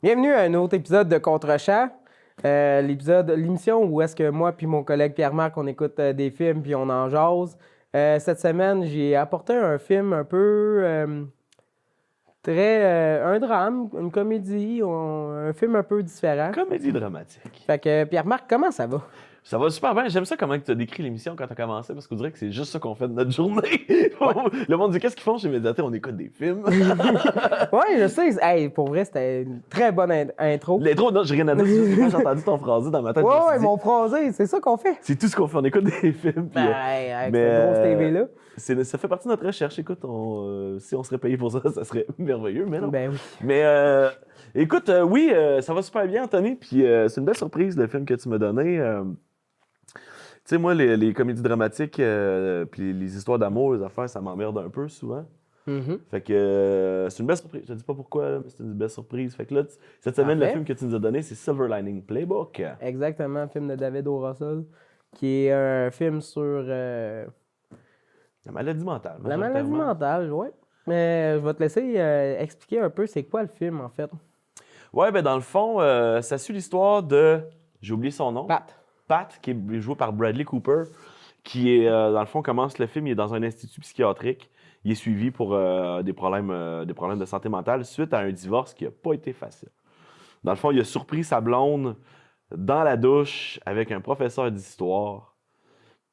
Bienvenue à un autre épisode de Contre-champ. L'émission où est-ce que moi puis mon collègue Pierre-Marc, on écoute des films puis on en jase. Cette semaine, j'ai apporté un film un peu un drame, une comédie, un film un peu différent. Comédie dramatique. Fait que Pierre-Marc, comment ça va? Ça va super bien. J'aime ça comment tu as décrit l'émission quand tu as commencé parce qu'on dirait que c'est juste ça qu'on fait de notre journée. Le monde dit qu'est-ce qu'ils font chez Médiaté? On écoute des films. Ouais, je sais. Hey, pour vrai, c'était une très bonne intro. L'intro, non, j'ai rien à dire. C'est juste quand j'ai entendu ton phrasé dans ma tête. Ouais, mon phrasé, c'est ça qu'on fait. C'est tout ce qu'on fait. On écoute des films. Puis, Avec cette grosse TV-là. Ça fait partie de notre recherche. Écoute, si on serait payé pour ça, ça serait merveilleux, mais non. Ben oui. Mais écoute, oui, ça va super bien, Anthony. Puis c'est une belle surprise, le film que tu m'as donné. Tu sais, moi, les comédies dramatiques, puis les histoires d'amour, les affaires, ça m'emmerde un peu souvent. Mm-hmm. Fait que c'est une belle surprise. Je te dis pas pourquoi, là, mais c'est une belle surprise. Fait que là, cette semaine, le film que tu nous as donné, c'est Silver Lining Playbook. Exactement, un film de David O. Russell, qui est un film sur La maladie mentale. la maladie mentale, oui. Mais je vais te laisser expliquer un peu c'est quoi le film, en fait. Ouais, ben dans le fond, ça suit l'histoire de... J'ai oublié son nom. Pat, qui est joué par Bradley Cooper, qui est, dans le fond, commence le film, il est dans un institut psychiatrique. Il est suivi pour des problèmes de santé mentale suite à un divorce qui n'a pas été facile. Dans le fond, il a surpris sa blonde dans la douche avec un professeur d'histoire,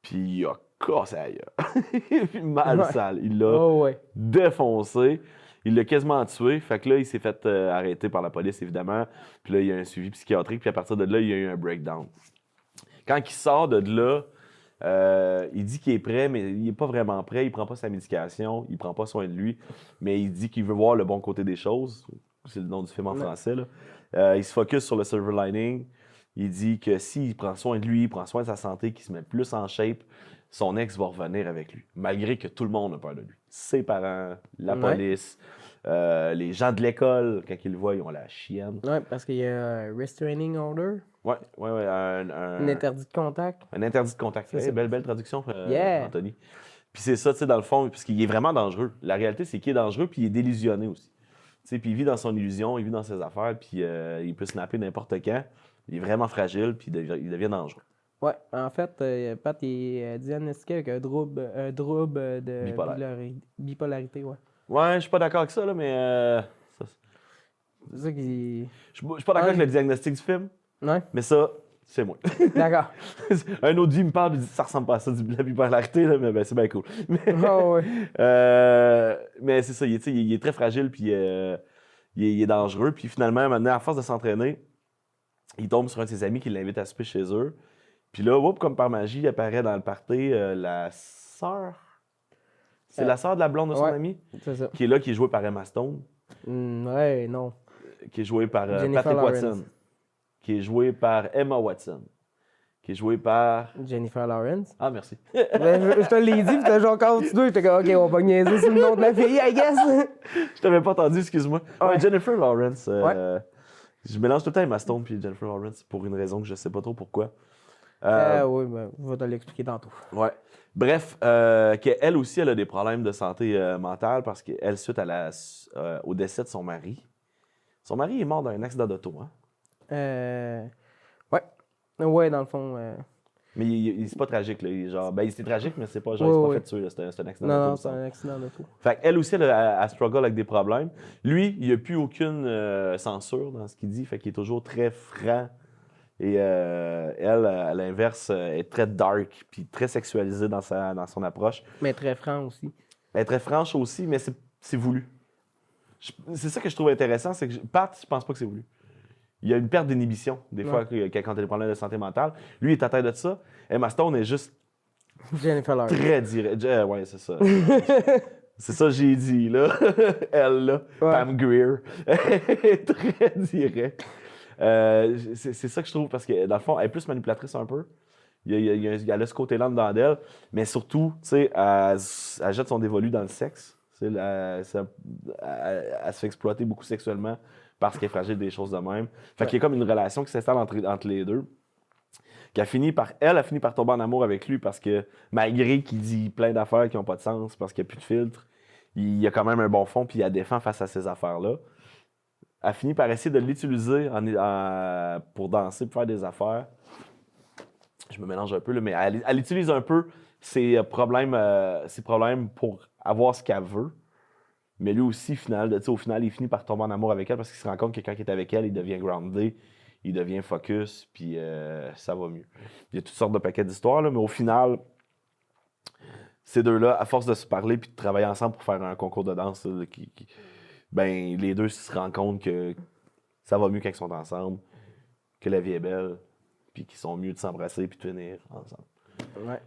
puis il a cassé la gueule. Puis mal sale. Il l'a défoncé. Il l'a quasiment tué. Fait que là, il s'est fait arrêter par la police, évidemment. Puis là, il y a un suivi psychiatrique. Puis à partir de là, il y a eu un breakdown. Quand il sort de là, il dit qu'il est prêt, mais il n'est pas vraiment prêt. Il prend pas sa médication, il prend pas soin de lui, mais il dit qu'il veut voir le bon côté des choses. C'est le nom du film en français, là. Il se focus sur le silver lining. Il dit que s'il prend soin de lui, il prend soin de sa santé, qu'il se met plus en shape, son ex va revenir avec lui, malgré que tout le monde a peur de lui. Ses parents, la police, les gens de l'école, quand ils le voient, ils ont la chienne. Oui, parce qu'il y a un restraining order. Oui, un interdit de contact. Un interdit de contact. C'est belle traduction, Yeah. Anthony. Puis c'est ça, tu sais, dans le fond, parce qu'il est vraiment dangereux. La réalité, c'est qu'il est dangereux, puis il est délusionné aussi. Tu sais, puis il vit dans son illusion, il vit dans ses affaires, puis il peut snapper n'importe quand. Il est vraiment fragile, puis il devient dangereux. Ouais, en fait, Pat est diagnostiqué avec un trouble de bipolarité, ouais. Ouais, je suis pas d'accord avec ça, là, mais... C'est ça qui... Je suis pas d'accord avec le diagnostic du film, mais ça, c'est moi. D'accord. Un autre vie me parle et dit ça ressemble pas à ça, la bipolarité, là, mais ben, c'est bien cool. Mais c'est ça, il est très fragile, puis il est dangereux. Puis finalement, maintenant, à force de s'entraîner, il tombe sur un de ses amis qui l'invite à souper chez eux. Puis là, comme par magie, apparaît dans le party la sœur. C'est la sœur de la blonde de son ami? C'est ça. Qui est là, qui est jouée par Emma Stone. Ouais, non. Qui est jouée par Jennifer Patrick Lawrence. Watson. Qui est jouée par Emma Watson. Qui est jouée par... Jennifer Lawrence. Ah, merci. Je te l'ai dit, puis t'as genre continué. J'étais comme, OK, on va niaiser sur le nom de la fille, I guess. Je t'avais pas entendu, excuse-moi. Ouais. Jennifer Lawrence. Je mélange tout le temps Emma Stone puis Jennifer Lawrence pour une raison que je sais pas trop pourquoi. Oui, ben, je vais te l'expliquer tantôt. Ouais. Bref, qu'elle aussi, elle a des problèmes de santé mentale parce qu'elle, suite au décès de son mari. Son mari est mort d'un accident d'auto, hein? Ouais, dans le fond. Mais c'est pas tragique, là. C'était tragique, mais c'est pas genre, il s'est pas fait tuer, là. C'est un accident d'auto. Non, c'est un accident d'auto. Fait qu'elle aussi, elle struggle avec des problèmes. Lui, il n'y a plus aucune censure dans ce qu'il dit, fait qu'il est toujours très franc. Et elle, à l'inverse, est très dark puis très sexualisée dans son approche. Mais très franc aussi. Elle est très franche aussi, mais c'est voulu. C'est ça que je trouve intéressant, c'est que Pat, je pense pas que c'est voulu. Il y a une perte d'inhibition, des fois, quand il a des problèmes de santé mentale. Lui, il est atteint de ça. Emma Stone est juste Jennifer Lawrence. très direct. Ouais, c'est ça. C'est ça que j'ai dit, là. Elle, là, Pam Grier, est très directe. C'est ça que je trouve, parce que, dans le fond, elle est plus manipulatrice un peu. Elle a ce côté-là dedans d'elle, mais surtout, tu sais, elle jette son dévolu dans le sexe. Elle se fait exploiter beaucoup sexuellement parce qu'elle est fragile des choses de même. Fait qu'il y a comme une relation qui s'installe entre les deux. Elle a fini par tomber en amour avec lui parce que, malgré qu'il dit plein d'affaires qui n'ont pas de sens, parce qu'il n'y a plus de filtre, il y a quand même un bon fond, puis il la défend face à ces affaires-là. elle finit par essayer de l'utiliser pour danser, pour faire des affaires. Je me mélange un peu, là, mais elle utilise un peu ses problèmes pour avoir ce qu'elle veut. Mais lui aussi, au final, il finit par tomber en amour avec elle parce qu'il se rend compte que quand il est avec elle, il devient groundé, il devient focus, puis ça va mieux. Il y a toutes sortes de paquets d'histoires, là, mais au final, ces deux-là, à force de se parler puis de travailler ensemble pour faire un concours de danse, là, ben, les deux se rendent compte que ça va mieux quand ils sont ensemble, que la vie est belle, puis qu'ils sont mieux de s'embrasser puis de finir ensemble. Ouais.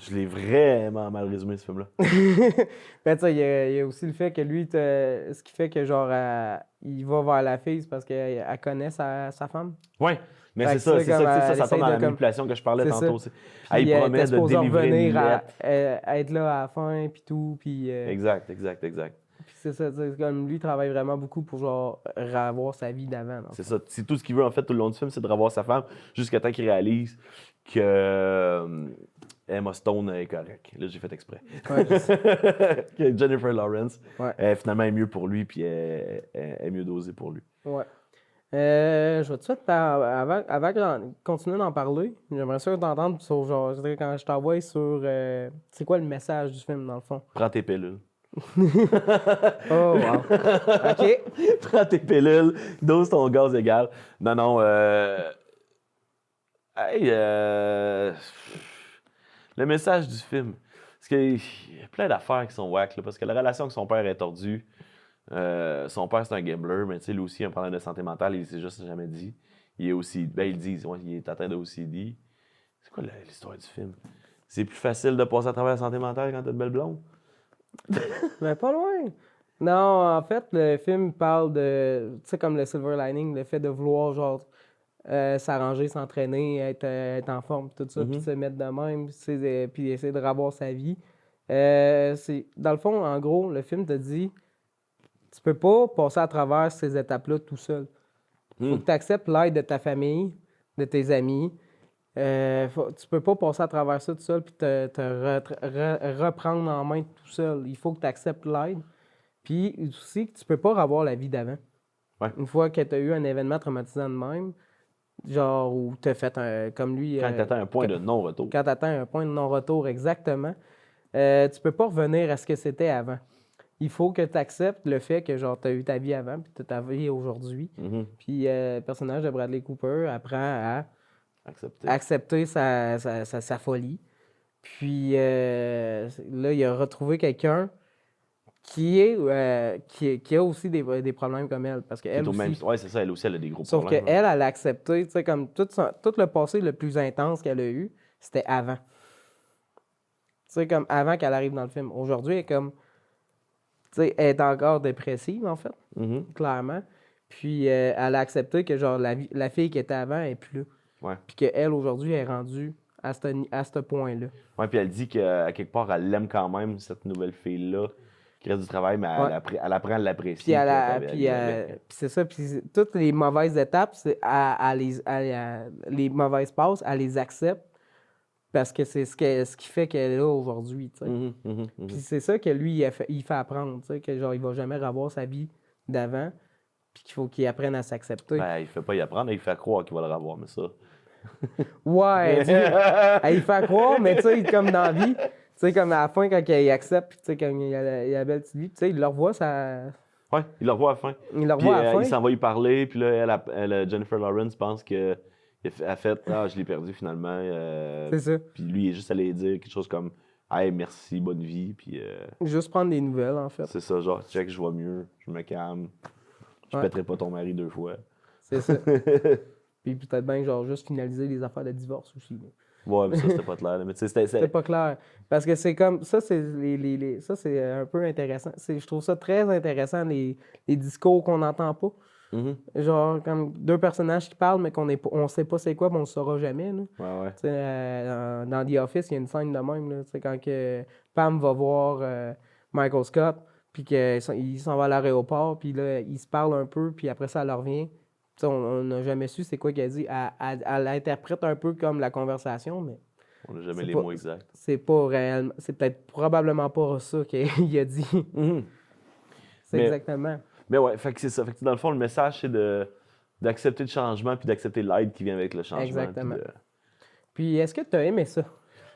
Je l'ai vraiment mal résumé, ce film-là. Ben, tu sais, il y a aussi le fait que lui, ce qui fait que, genre, il va vers la fille, c'est parce qu'elle connaît sa femme. Ouais, mais Fait c'est que ça tombe dans la manipulation que je parlais tantôt. Elle il promet de délivrer une lettre. à être là à la fin, puis tout, puis... Exact. Puis c'est ça, c'est comme lui, il travaille vraiment beaucoup pour, genre, revoir sa vie d'avant. C'est ça. C'est tout ce qu'il veut, en fait, tout le long du film, c'est de revoir sa femme, jusqu'à temps qu'il réalise que Emma Stone est correcte. Là, j'ai fait exprès. Ouais, que Jennifer Lawrence, finalement, est mieux pour lui, puis est mieux dosée pour lui. Ouais. Je vais tout de suite, avant de continuer d'en parler, j'aimerais ça t'entendre sur, genre, quand je t'envoie sur... c'est quoi le message du film, dans le fond? Prends tes pilules. Oh, wow. OK. Prends tes pilules, dose ton gaz égal. Non, le message du film. Parce qu'il y a plein d'affaires qui sont whack, là, parce que la relation avec son père est tordue. Son père, c'est un gambler, mais tu sais, lui aussi, un problème de santé mentale, il s'est juste jamais dit. Il est aussi, ben, il dit, il est atteint de OCD. C'est quoi l'histoire du film? C'est plus facile de passer à travers la santé mentale quand t'as de belles blondes? Mais pas loin. Non, en fait, le film parle de, tu sais, comme le Silver Lining, le fait de vouloir, genre, s'arranger, s'entraîner, être en forme, tout ça, puis se mettre de même, puis essayer de revoir sa vie. Dans le fond, en gros, le film te dit, tu peux pas passer à travers ces étapes-là tout seul. Faut que tu acceptes l'aide de ta famille, de tes amis. Tu peux pas passer à travers ça tout seul puis te reprendre en main tout seul. Il faut que tu acceptes l'aide. Puis aussi que tu peux pas revoir la vie d'avant. Ouais. Une fois que tu as eu un événement traumatisant de même, genre où tu as fait comme lui... Quand tu atteins un point de non-retour. Quand tu atteins un point de non-retour, exactement. Tu peux pas revenir à ce que c'était avant. Il faut que tu acceptes le fait que genre tu as eu ta vie avant puis tu as ta vie aujourd'hui. Puis le personnage de Bradley Cooper apprend à accepter sa folie. Puis là, il a retrouvé quelqu'un qui a aussi des problèmes comme elle. Parce qu'elle aussi... Oui, c'est ça, elle aussi, elle a des gros sauf problèmes. Sauf qu'elle, elle a accepté, tu sais, comme tout le passé le plus intense qu'elle a eu, c'était avant. Tu sais, comme avant qu'elle arrive dans le film. Aujourd'hui, elle est comme... Tu sais, elle est encore dépressive, en fait, clairement. Puis elle a accepté que, genre, la fille qui était avant n'est plus là. Ouais. Puis qu'elle, aujourd'hui, est rendue à ce point-là. Oui, puis elle dit qu'à quelque part, elle l'aime quand même, cette nouvelle fille-là, qui reste du travail, mais elle apprend à l'apprécier. Puis c'est ça, puis toutes les mauvaises étapes, les mauvaises passes, elle les accepte parce que c'est ce qui fait qu'elle est là aujourd'hui, tu sais. Puis c'est ça que lui, il fait apprendre, tu sais, que genre, il va jamais revoir sa vie d'avant, puis qu'il faut qu'il apprenne à s'accepter. Ben, il fait pas y apprendre, il fait croire qu'il va le revoir, mais ça... Ouais, il fait croire, mais tu sais, comme dans la vie, tu sais, comme à la fin, quand il accepte, puis tu sais, quand il a la belle petite vie, tu sais, il le revoit, ça... Ouais, il le revoit à la fin. Il le revoit à la fin. Il s'en va y parler, puis là, Jennifer Lawrence pense que... Elle a fait « Ah, je l'ai perdu finalement. » C'est ça. Puis lui, il est juste allé dire quelque chose comme « Hey, merci, bonne vie. » Puis... Juste prendre des nouvelles, en fait. C'est ça, genre, check, je vois mieux, je me calme. Je pèterai pas ton mari 2 fois. C'est ça. Puis peut-être bien, genre, juste finaliser les affaires de divorce aussi. Là. Ouais, mais ça, c'était pas clair. Mais c'était pas clair. Parce que c'est comme... Ça, c'est ça, c'est un peu intéressant. Je trouve ça très intéressant, les discours qu'on n'entend pas. Genre, comme deux personnages qui parlent, mais on sait pas c'est quoi, mais on le saura jamais. Là. Ouais. Dans The Office, il y a une scène de même. Là, quand que Pam va voir Michael Scott, puis qu'il s'en va à l'aéroport, puis là, ils se parlent un peu, puis après ça, elle revient. T'sais, on n'a jamais su c'est quoi qu'elle dit. Elle interprète un peu comme la conversation, mais... On n'a jamais les mots exacts. C'est pas réellement... C'est peut-être probablement pas ça qu'il a dit. C'est exactement. Mais ouais, fait que c'est ça. Fait que dans le fond, le message, c'est d'accepter le changement puis d'accepter l'aide qui vient avec le changement. Exactement. Puis est-ce que tu as aimé ça?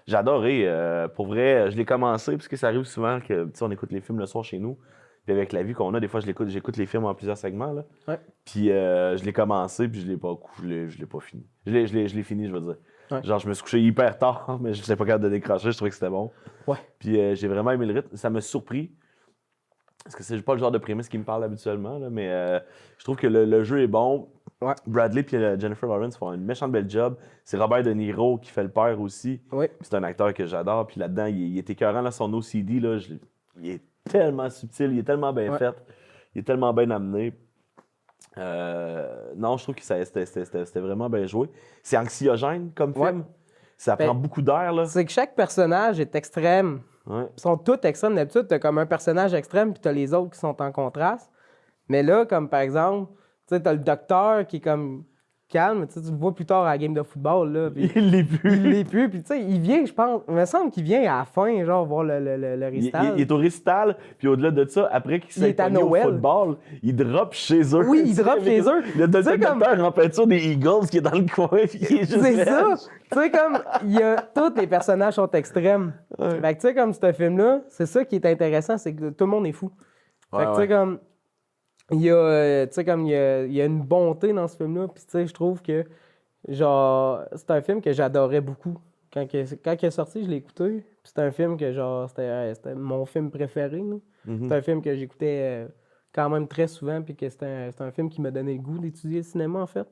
J'ai adoré. Pour vrai, je l'ai commencé parce que ça arrive souvent que on écoute les films le soir chez nous. Puis avec la vie qu'on a, des fois, j'écoute les films en plusieurs segments. Là. Ouais. Puis je l'ai commencé, puis je l'ai pas fini. Je l'ai fini, je veux dire. Ouais. Genre, je me suis couché hyper tard, mais je n'étais pas capable de décrocher. Je trouvais que c'était bon. Ouais. Puis j'ai vraiment aimé le rythme. Ça m'a surpris. Parce que c'est pas le genre de prémisse qui me parle habituellement, là, mais je trouve que le jeu est bon. Ouais. Bradley et Jennifer Lawrence font une méchante belle job. C'est Robert De Niro qui fait le père aussi. Ouais. C'est un acteur que j'adore. Puis là-dedans, il est écœurant. Là, son OCD, là, il est tellement subtil, il est tellement bien fait. Il est tellement bien amené. Non, je trouve que c'était vraiment bien joué. C'est anxiogène comme film. Ça prend beaucoup d'air. Là. C'est que chaque personnage est extrême. Ouais. Ils sont tous extrêmes. D'habitude, tu as comme un personnage extrême, puis tu as les autres qui sont en contraste. Mais là, comme par exemple, tu sais, tu as le docteur qui est comme calme. Tu le vois plus tard à la game de football. Là, puis il l'est plus. Il l'est plus. Puis tu sais, il vient, je pense, il me semble qu'il vient à la fin, genre, voir le récital. Il est au récital, puis au-delà de ça, après qu'il s'est pogné au football, il drop chez eux. Oui, il drop chez eux. Le docteur en peinture des Eagles qui est dans le coin, puis il est juste c'est ça! Tu sais, comme, tous les personnages sont extrêmes. Ouais. Fait que, tu sais, comme ce film-là, c'est ça qui est intéressant, c'est que tout le monde est fou. Fait que, tu sais, comme, il y a une bonté dans ce film-là, puis tu sais, je trouve que, genre, c'est un film que j'adorais beaucoup. Quand il est sorti, je l'ai écouté. C'est un film que, genre, c'était mon film préféré. C'est un film que j'écoutais quand même très souvent, puis que c'était un film qui m'a donné le goût d'étudier le cinéma, en fait.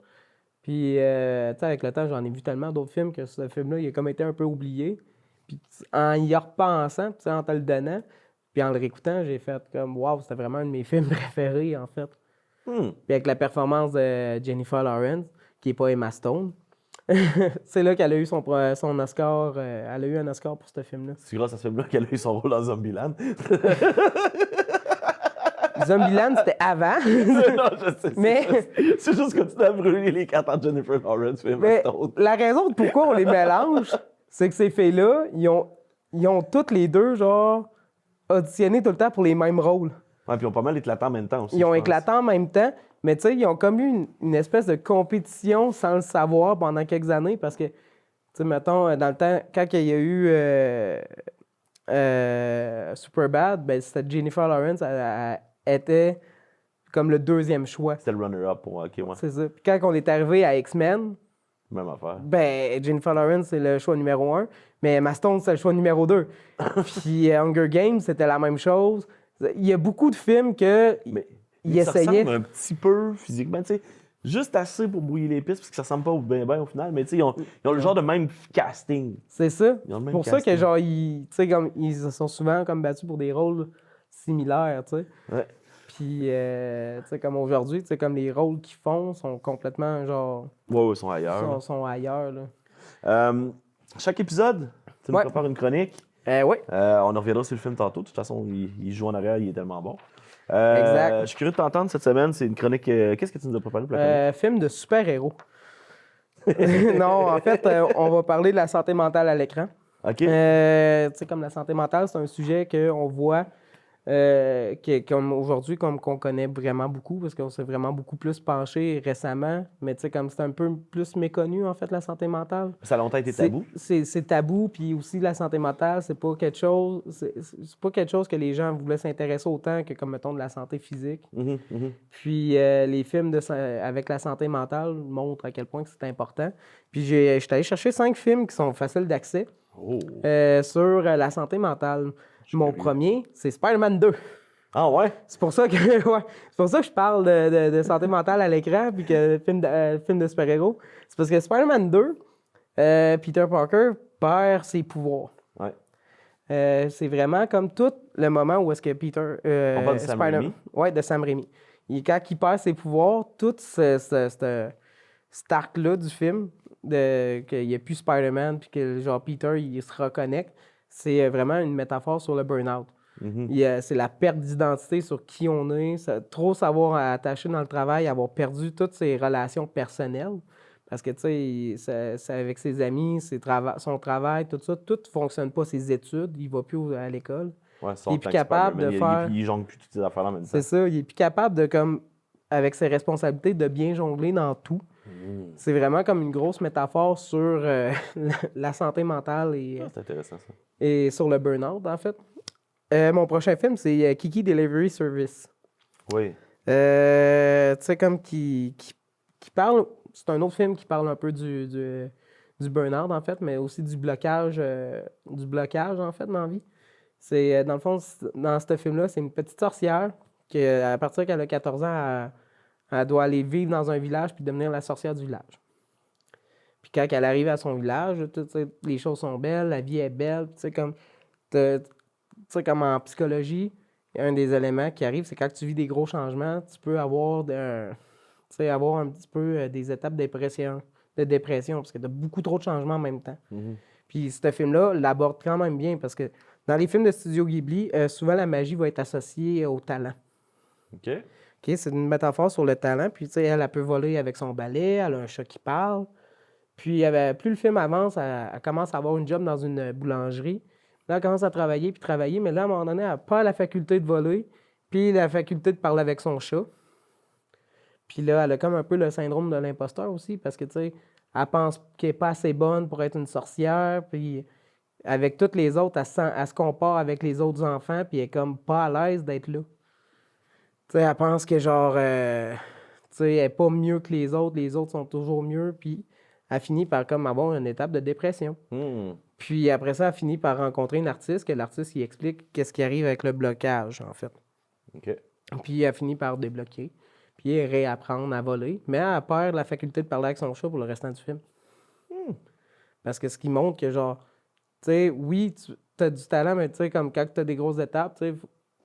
Puis, tu sais, avec le temps, j'en ai vu tellement d'autres films que ce film-là, il a comme été un peu oublié. Puis, en y repensant, tu sais, en te le donnant, puis en le réécoutant, j'ai fait comme, waouh, c'était vraiment un de mes films préférés, en fait. Puis, avec la performance de Jennifer Lawrence, qui n'est pas Emma Stone, c'est là qu'elle a eu son Oscar. Elle a eu un Oscar pour ce film-là. C'est grâce à ce film-là qu'elle a eu son rôle dans Zombieland. Zombieland, c'était avant. Non, je sais. Mais c'est juste que tu as brûlé les cartes en Jennifer Lawrence. Mais la raison de pourquoi on les mélange, c'est que ces filles-là, ils ont toutes les deux, genre, auditionné tout le temps pour les mêmes rôles. Ouais, puis ils ont pas mal éclaté en même temps aussi. Ils ont éclaté en même temps, mais tu sais, ils ont comme eu une espèce de compétition sans le savoir pendant quelques années parce que, tu sais, mettons, dans le temps, quand il y a eu Superbad, ben, c'était Jennifer Lawrence, elle était comme le deuxième choix. C'était le runner-up pour OK, ouais. C'est ça. Puis quand on est arrivé à X-Men, même affaire. Ben, Jennifer Lawrence, c'est le choix numéro 1, mais Emma Stone, c'est le choix numéro 2. Puis Hunger Games, c'était la même chose. Il y a beaucoup de films que ils essayaient. Ça ressemble un petit peu physiquement, tu sais, juste assez pour brouiller les pistes, parce que ça ressemble pas bien au final, mais tu sais, ils ont le genre de même casting. C'est ça. C'est pour ça que genre, ils se sont souvent comme battus pour des rôles similaires, tu sais. Ouais. Puis, tu sais, comme aujourd'hui, tu sais, comme les rôles qu'ils font sont complètement, genre... Ouais, ils sont ailleurs. Sont ailleurs, là. Chaque épisode, tu nous prépares une chronique. Oui. On en reviendra sur le film tantôt. De toute façon, il joue en arrière, il est tellement bon. Exact. Je suis curieux de t'entendre cette semaine. C'est une chronique... Qu'est-ce que tu nous as préparé pour la chronique? Film de super-héros. Non, en fait, on va parler de la santé mentale à l'écran. OK. Tu sais, comme la santé mentale, c'est un sujet qu'on voit comme aujourd'hui, comme qu'on connaît vraiment beaucoup, parce qu'on s'est vraiment beaucoup plus penché récemment. Mais tu sais, comme c'est un peu plus méconnu, en fait, la santé mentale. Ça a longtemps été tabou. C'est tabou, puis aussi la santé mentale, c'est pas quelque chose... C'est pas quelque chose que les gens voulaient s'intéresser autant que, comme, mettons, de la santé physique. Puis les films avec la santé mentale montrent à quel point c'est important. Puis je suis allé chercher 5 films qui sont faciles d'accès sur la santé mentale. Mon premier, c'est Spider-Man 2. Ah ouais? C'est pour ça que je parle de santé mentale à l'écran puis que film de super-héros. C'est parce que Spider-Man 2, Peter Parker perd ses pouvoirs. Ouais. C'est vraiment comme tout le moment où est-ce que Peter... On parle de Sam Raimi? Oui, de Sam Raimi. Quand il perd ses pouvoirs, tout cet arc-là du film, qu'il n'y a plus Spider-Man puis que genre Peter, il se reconnecte, c'est vraiment une métaphore sur le burn-out. C'est la perte d'identité sur qui on est, trop savoir attacher dans le travail, avoir perdu toutes ses relations personnelles. Parce que, tu sais, c'est avec ses amis, son travail, tout ça, tout ne fonctionne pas, ses études, il ne va plus à l'école. Ouais, il est plus capable de faire... Il jongle plus toutes ces affaires-là maintenant. C'est ça, il est plus capable de, comme, avec ses responsabilités, de bien jongler dans tout. C'est vraiment comme une grosse métaphore sur la santé mentale c'est intéressant, ça. Et sur le burn-out, en fait. Mon prochain film, c'est Kiki Delivery Service. Oui. Tu sais, comme qui parle... C'est un autre film qui parle un peu du burn-out, en fait, mais aussi du blocage, en fait, dans la vie. C'est, dans le fond, dans ce film-là, c'est une petite sorcière qui, à partir qu'elle a 14 ans, elle doit aller vivre dans un village puis devenir la sorcière du village. Puis quand elle arrive à son village, les choses sont belles, la vie est belle. Tu sais, comme en psychologie, un des éléments qui arrive, c'est quand tu vis des gros changements, tu peux avoir, avoir un petit peu des étapes de dépression parce que tu as beaucoup trop de changements en même temps. Puis ce film-là l'aborde quand même bien parce que dans les films de Studio Ghibli, souvent la magie va être associée au talent. OK. C'est une métaphore sur le talent. Puis, tu sais, elle peut voler avec son balai, elle a un chat qui parle. Puis, plus le film avance, elle commence à avoir une job dans une boulangerie. Là, elle commence à travailler, mais là, à un moment donné, elle n'a pas la faculté de voler, puis la faculté de parler avec son chat. Puis là, elle a comme un peu le syndrome de l'imposteur aussi, parce que, tu sais, elle pense qu'elle n'est pas assez bonne pour être une sorcière, puis avec toutes les autres, elle se compare avec les autres enfants, puis elle est comme pas à l'aise d'être là. Tu sais, elle pense que genre, tu sais, elle n'est pas mieux que les autres sont toujours mieux, puis elle finit par comme avoir une étape de dépression. Puis après ça, elle finit par rencontrer une artiste, que l'artiste lui explique qu'est-ce qui arrive avec le blocage, en fait. OK. Puis elle finit par débloquer, puis réapprendre à voler, mais elle perd la faculté de parler avec son chat pour le restant du film. Parce que ce qui montre que genre, tu sais, oui, tu as du talent, mais tu sais, comme quand tu as des grosses étapes, tu sais,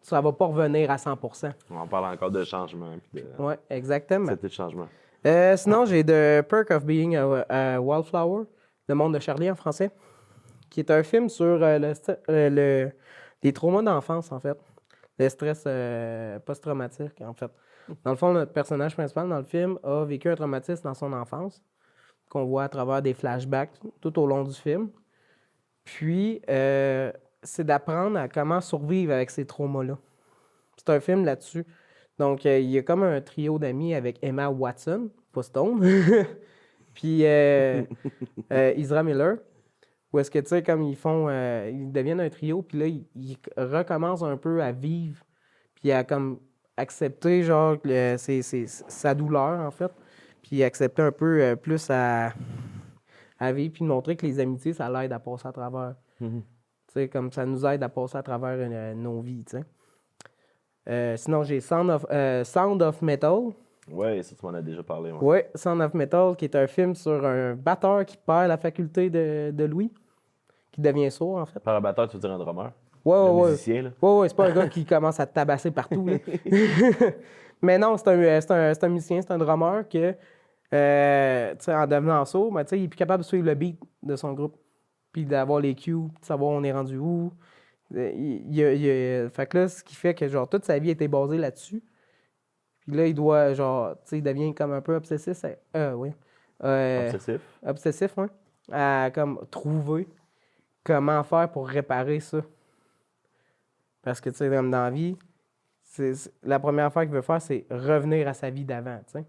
ça va pas revenir à 100%. On parle encore de changement. Oui, exactement. C'était de changement. Sinon, j'ai The Perk of Being a Wallflower, Le monde de Charlie en français, qui est un film sur les traumas d'enfance, en fait. Le stress post-traumatique, en fait. Dans le fond, notre personnage principal dans le film a vécu un traumatisme dans son enfance, qu'on voit à travers des flashbacks tout au long du film. Puis, c'est d'apprendre à comment survivre avec ces traumas-là. C'est un film là-dessus. Donc, il y a comme un trio d'amis avec Emma Watson, pas Stone, puis Ezra Miller, où est-ce que, tu sais, comme ils deviennent un trio, puis là, ils recommencent un peu à vivre, puis à comme accepter, genre, sa douleur, en fait, puis accepter un peu plus à vivre, puis montrer que les amitiés, ça l'aide à passer à travers. Tu sais, comme ça nous aide à passer à travers nos vies, tu sais. Sinon, j'ai Sound of Metal. Oui, ça, tu m'en as déjà parlé. Oui, Sound of Metal, qui est un film sur un batteur qui perd la faculté de l'ouïe, qui devient sourd, en fait. Par un batteur, tu veux dire un drummer? Ouais. Musicien, là? Ouais, c'est pas un gars qui commence à te tabasser partout, là. Mais non, c'est un musicien, c'est un drummer que, tu sais, en devenant sourd, ben, tu sais, il est plus capable de suivre le beat de son groupe, puis d'avoir les cues, de savoir on est rendu où. Fait que là, ce qui fait que, genre, toute sa vie était basée là-dessus. Puis là, il doit, genre, tu sais, il devient comme un peu obsessif. Oui. Obsessif? Obsessif, oui. À, comme, trouver comment faire pour réparer ça. Parce que, tu sais, comme dans la vie, la première affaire qu'il veut faire, c'est revenir à sa vie d'avant, tu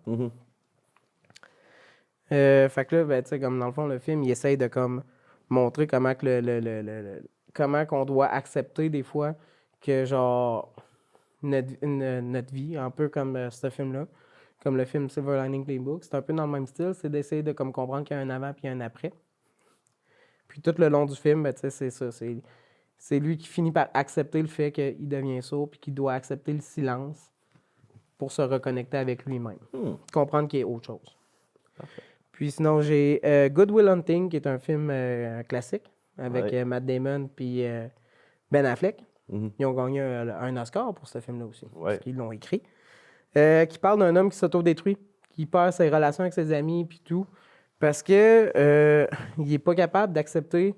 sais. Fait que là, ben, tu sais, comme dans le fond, le film, il essaye de, comme, montrer comment que comment qu'on doit accepter des fois que, genre, notre vie, un peu comme ce film-là, comme le film Silver Lining Playbook, c'est un peu dans le même style, c'est d'essayer de comme, comprendre qu'il y a un avant puis un après. Puis tout le long du film, ben, tu sais, c'est ça, c'est lui qui finit par accepter le fait qu'il devient sourd puis qu'il doit accepter le silence pour se reconnecter avec lui-même. Comprendre qu'il y a autre chose. Parfait. Puis sinon, j'ai Good Will Hunting, qui est un film classique, avec Matt Damon puis Ben Affleck. Ils ont gagné un Oscar pour ce film-là aussi, parce qu'ils l'ont écrit. Qui parle d'un homme qui s'autodétruit, qui perd ses relations avec ses amis puis tout, parce que il n'est pas capable d'accepter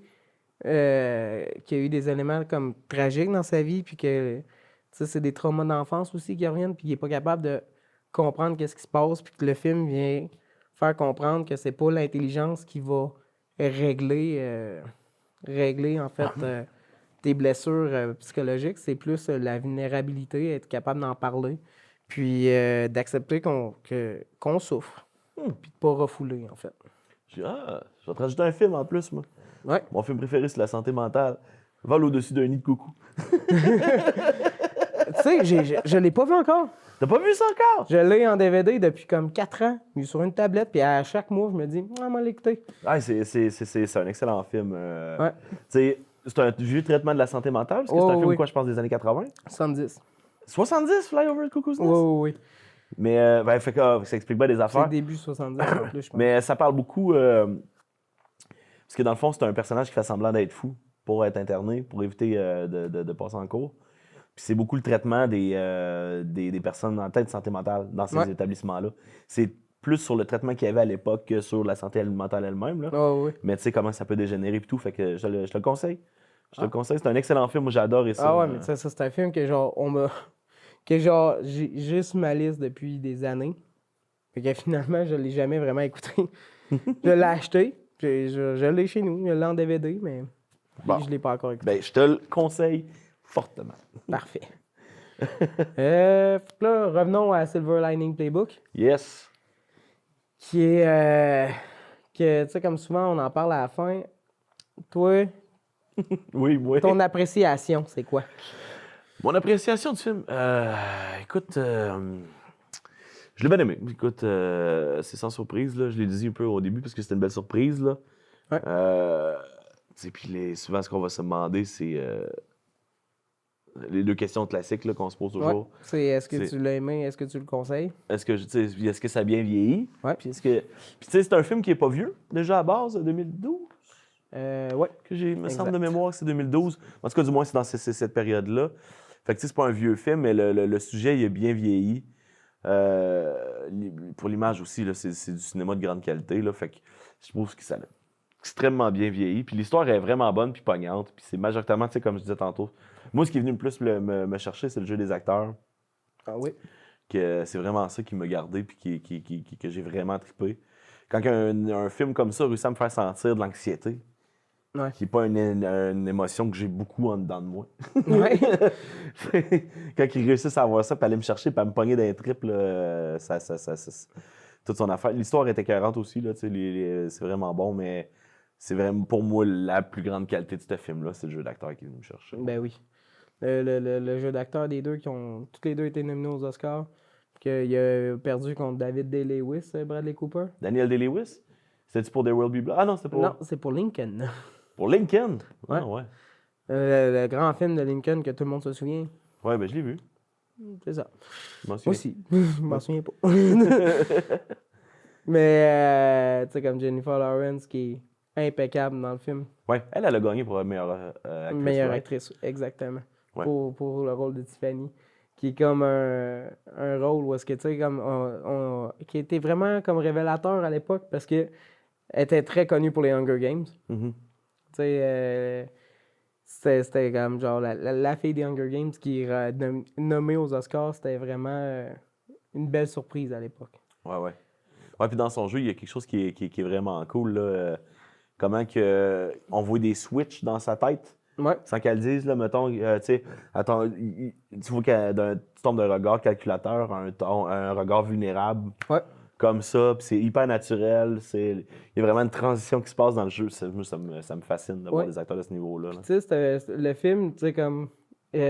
qu'il y a eu des éléments comme tragiques dans sa vie, puis que c'est des traumas d'enfance aussi qui reviennent, puis il n'est pas capable de comprendre qu'est-ce qui se passe, puis que le film vient faire comprendre que c'est pas l'intelligence qui va régler en fait tes blessures psychologiques, c'est plus la vulnérabilité, être capable d'en parler, puis d'accepter qu'on souffre, puis de pas refouler, en fait. Je vais te rajouter un film en plus, moi. Ouais. Mon film préféré, c'est La santé mentale. Vol au-dessus d'un nid de coucou. Tu sais, je l'ai pas vu encore. T'as pas vu ça encore? Je l'ai en DVD depuis comme 4 ans, mis sur une tablette, puis à chaque mois, je me dis, on va l'écouter. Ah, c'est un excellent film. Ouais. C'est un vieux traitement de la santé mentale, parce que c'est un film, quoi, je pense, des années 80? 70. 70, Fly Over the Cuckoo's Nest? Oui. Mais ça explique pas des affaires. C'est début 70 en plus, je pense. Mais ça parle beaucoup... parce que dans le fond, c'est un personnage qui fait semblant d'être fou pour être interné, pour éviter de passer en cours. Puis c'est beaucoup le traitement des personnes en tête de santé mentale dans ces établissements-là. C'est plus sur le traitement qu'il y avait à l'époque que sur la santé mentale elle-même. Là. Oui. Mais tu sais comment ça peut dégénérer et tout, fait que je te le conseille. Je te le conseille, c'est un excellent film, moi j'adore ça. Ah ouais, mais ça c'est un film que genre j'ai sur ma liste depuis des années. Fait que finalement, je l'ai jamais vraiment écouté. Je l'ai acheté, je l'ai chez nous, je l'ai en DVD, mais je l'ai pas encore écouté. Ben, je te le conseille fortement. Parfait. Là, revenons à Silver Lining Playbook. Yes. Qui est que, tu sais, comme souvent, on en parle à la fin. Toi, oui. Ton appréciation, c'est quoi? Mon appréciation du film? Écoute, je l'ai bien aimé. Écoute, c'est sans surprise, là. Je l'ai dit un peu au début parce que c'était une belle surprise, là. Ouais. Puis souvent, ce qu'on va se demander, c'est les deux questions classiques là, qu'on se pose toujours. Ouais. C'est est-ce que tu l'as aimé? Est-ce que tu le conseilles? Est-ce que ça a bien vieilli? Ouais. Puis tu sais, c'est un film qui est pas vieux, déjà à base, 2012? Ouais. Il me semble de mémoire que c'est 2012. En tout cas, du moins, c'est dans cette période-là. Fait que c'est pas un vieux film, mais le sujet, il a bien vieilli. Pour l'image aussi, là, c'est du cinéma de grande qualité. Là, fait que je trouve que ça a extrêmement bien vieilli. Puis l'histoire est vraiment bonne puis pognante. Puis c'est majoritairement, tu sais, comme je disais tantôt. Moi, ce qui est venu le plus me chercher, c'est le jeu des acteurs. Ah oui? Que c'est vraiment ça qui m'a gardé puis que j'ai vraiment trippé. Quand un film comme ça réussit à me faire sentir de l'anxiété, qui n'est pas une émotion que j'ai beaucoup en dedans de moi. Ouais. Quand ils réussissent à avoir ça, puis aller me chercher, puis à me pogner d'un triple, toute son affaire. L'histoire est écœurante aussi, là, c'est vraiment bon, mais c'est vraiment pour moi la plus grande qualité de ce film-là, c'est le jeu d'acteur qui est venu me chercher. Ben oui. Le jeu d'acteur des deux qui ont tous les deux été nominés aux Oscars, qu'il a perdu contre David Day-Lewis, Bradley Cooper. Daniel Day-Lewis? C'était-tu pour There Will Be Blood? Ah non, c'était pour... Non, c'est pour Lincoln. Pour Lincoln? Ouais. Ah, ouais. Le grand film de Lincoln que tout le monde se souvient. Ouais, ben je l'ai vu. C'est ça. Moi aussi. Je m'en souviens pas. Mais, tu sais, comme Jennifer Lawrence qui est impeccable dans le film. Ouais, elle a gagné pour la meilleure actrice. Meilleure actrice, exactement. Ouais. Pour le rôle de Tiffany. Qui est comme un rôle où est-ce que, tu sais, comme qui était vraiment comme révélateur à l'époque parce que elle était très connue pour les Hunger Games. Mm-hmm. Tu sais, c'était comme genre la fille des Hunger Games qui est nommée aux Oscars, c'était vraiment une belle surprise à l'époque. Ouais. Ouais, puis dans son jeu, il y a quelque chose qui est vraiment cool, là. Comment que on voit des switches dans sa tête. Ouais. Sans qu'elle dise, là, mettons, tu sais, attends, tu vois que tu tombes d'un regard calculateur à un regard vulnérable. Ouais. Comme ça, puis c'est hyper naturel. Il y a vraiment une transition qui se passe dans le jeu. Ça me fascine d'avoir des acteurs de ce niveau-là. Tu sais, le film, tu sais, comme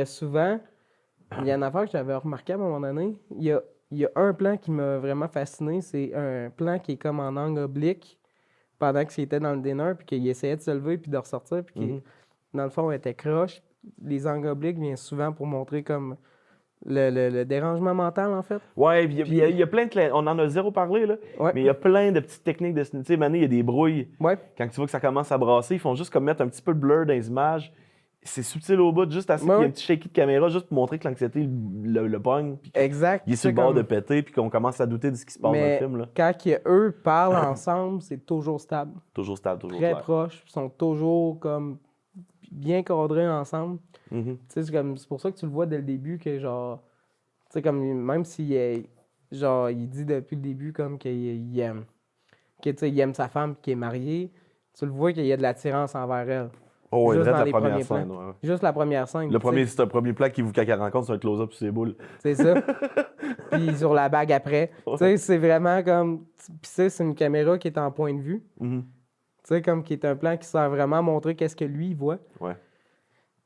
souvent, il y a une affaire que j'avais remarqué à un moment donné. Il y a un plan qui m'a vraiment fasciné. C'est un plan qui est comme en angle oblique pendant qu'il était dans le dîner, puis qu'il essayait de se lever puis de ressortir, puis qu'il, dans le fond, il était croche. Les angles obliques viennent souvent pour montrer comme le dérangement mental, en fait. Ouais, il y a plein de... On en a zéro parlé, là. Ouais. Mais il y a plein de petites techniques de... Tu sais, maintenant, il y a des brouilles. Ouais. Quand tu vois que ça commence à brasser, ils font juste comme mettre un petit peu de blur dans les images. C'est subtil au bout, juste assez qu'il y ait un petit shaky de caméra, juste pour montrer que l'anxiété le pogne. Exact. Il est sur le bord de péter, puis qu'on commence à douter de ce qui se passe dans le film. Là. Quand eux parlent ensemble, c'est toujours stable. Toujours stable, toujours très clair. proches, ils sont toujours comme bien cadrés ensemble. Mm-hmm. C'est pour ça que tu le vois dès le début que genre, tu sais, comme même s'il il dit depuis le début comme qu'il aime, il aime sa femme qui est mariée, tu le vois qu'il y a de l'attirance envers elle. Oh, ouais, juste dans la les première premiers scène. plans. Ouais. Juste la première scène. C'est un premier plan qui vous, quand elle rencontre, c'est un close-up sur ses boules. C'est ça. Puis sur la bague après. Ouais. Tu sais, c'est vraiment comme. Puis c'est une caméra qui est en point de vue. Mm-hmm. Tu sais, comme qui est un plan qui sert vraiment à montrer qu'est-ce que lui, il voit. Ouais.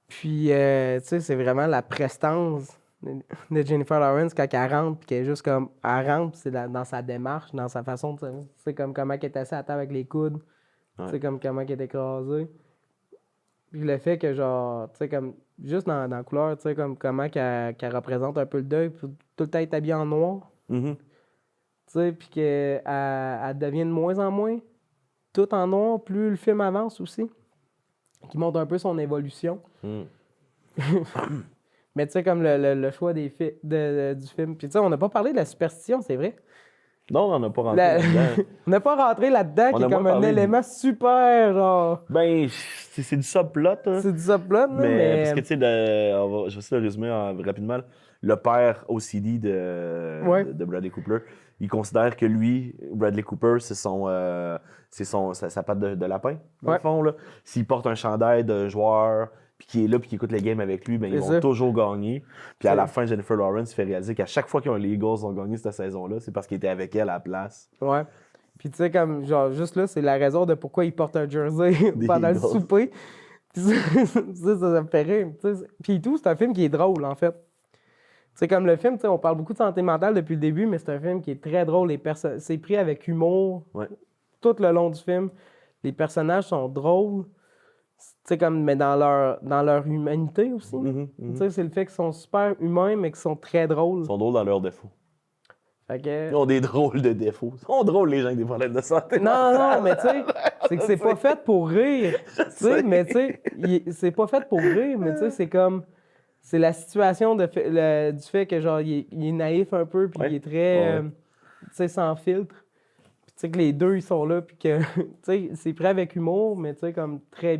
Puis, tu sais, c'est vraiment la prestance de Jennifer Lawrence quand elle rentre, puis qu'elle est juste comme. Elle rentre, puis c'est dans sa démarche, dans sa façon de. Tu sais, comme comment elle est assise à table avec les coudes. Ouais. Tu sais, comme comment elle est écrasée. Puis le fait que, genre, tu sais, comme. Juste dans la couleur, tu sais, comme comment qu'elle représente un peu le deuil, puis tout le temps être habillée en noir. Mm-hmm. Tu sais, puis qu'elle elle devient de moins en moins tout en noir, plus le film avance aussi. Qui montre un peu son évolution. Mm. Mais tu sais, comme le choix du film. Puis tu sais, on n'a pas parlé de la superstition, c'est vrai. Non, on n'a pas rentré là-dedans. On n'a pas rentré là-dedans, qui est comme un élément super, genre. Ben, c'est du subplot. Hein. C'est du subplot, là, mais. Parce que, tu sais, je vais essayer de résumer rapidement. Le père OCD de Bradley Cooper, il considère que lui, Bradley Cooper, c'est sa patte de lapin, dans le fond. S'il porte un chandail d'un joueur, puis qui est là, puis qui écoute les games avec lui, ben, ils vont toujours gagner. Puis à la fin, Jennifer Lawrence fait réaliser qu'à chaque fois que les Eagles ont gagné cette saison-là, c'est parce qu'il était avec elle à la place. Ouais. Puis tu sais, comme, genre, juste là, c'est la raison de pourquoi il porte un jersey pendant le souper. Puis ça me fait rire. Puis tout, c'est un film qui est drôle, en fait. C'est comme le film, tu sais, on parle beaucoup de santé mentale depuis le début, mais c'est un film qui est très drôle. C'est pris avec humour tout le long du film. Les personnages sont drôles. Tu sais, comme, mais dans leur humanité aussi. Tu sais, c'est le fait qu'ils sont super humains, mais qu'ils sont très drôles. Ils sont drôles dans leurs défauts. Ils ont des drôles de défauts. Ils sont drôles, les gens avec des problèmes de santé. Non, mais tu sais, c'est que c'est pas fait pour rire. Tu sais, mais tu sais, c'est pas fait pour rire, mais tu sais, c'est comme. C'est la situation du fait que, genre, il est naïf un peu, puis il est très. Tu sais, sans filtre. Puis tu sais, que les deux, ils sont là, puis que. Tu sais, c'est prêt avec humour, mais tu sais, comme très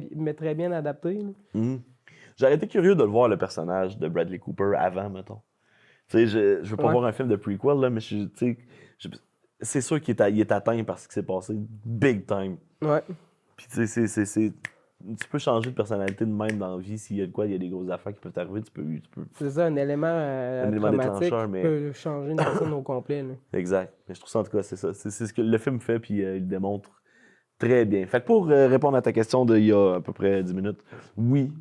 bien adapté. J'aurais été curieux de le voir, le personnage de Bradley Cooper, avant, mettons. Tu sais, je veux pas voir un film de prequel, là, mais c'est sûr qu'il est atteint par ce qui s'est passé big time. Ouais. Puis tu sais, tu peux changer de personnalité de même dans la vie. S'il y a de quoi, il y a des grosses affaires qui peuvent t'arriver, tu peux... C'est ça, un élément traumatique qui peut changer une personne au complet. Là. Exact. Mais je trouve ça, en tout cas, c'est ça. C'est ce que le film fait, puis il le démontre très bien. Fait que pour répondre à ta question d'il y a à peu près 10 minutes, oui,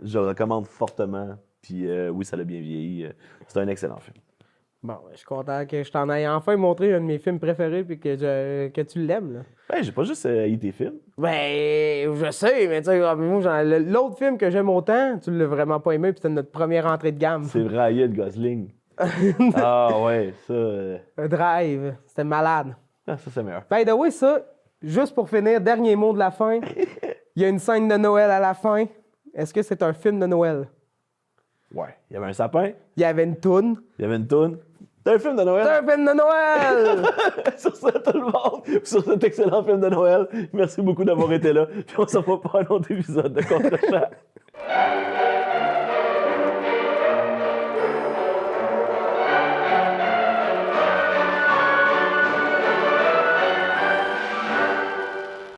je le recommande fortement. Puis oui, ça l'a bien vieilli. C'est un excellent film. Bon, je suis content que je t'en aille enfin montré un de mes films préférés puis que tu l'aimes, là. Ben, j'ai pas juste haï tes films. Ben, je sais, mais tu sais, l'autre film que j'aime autant, tu l'as vraiment pas aimé puis c'était notre première entrée de gamme. C'est Ryan Gosling. Ah ouais, ça... Un Drive, c'était malade. Ah, ça, c'est meilleur. By the way, ça, juste pour finir, dernier mot de la fin, il y a une scène de Noël à la fin. Est-ce que c'est un film de Noël? Ouais. Il y avait un sapin. Il y avait une toune. C'est un film de Noël. C'est un film de Noël! Sur ça, tout le monde. Sur cet excellent film de Noël. Merci beaucoup d'avoir été là. Puis on se revoit pour un autre épisode de Contre-Champ.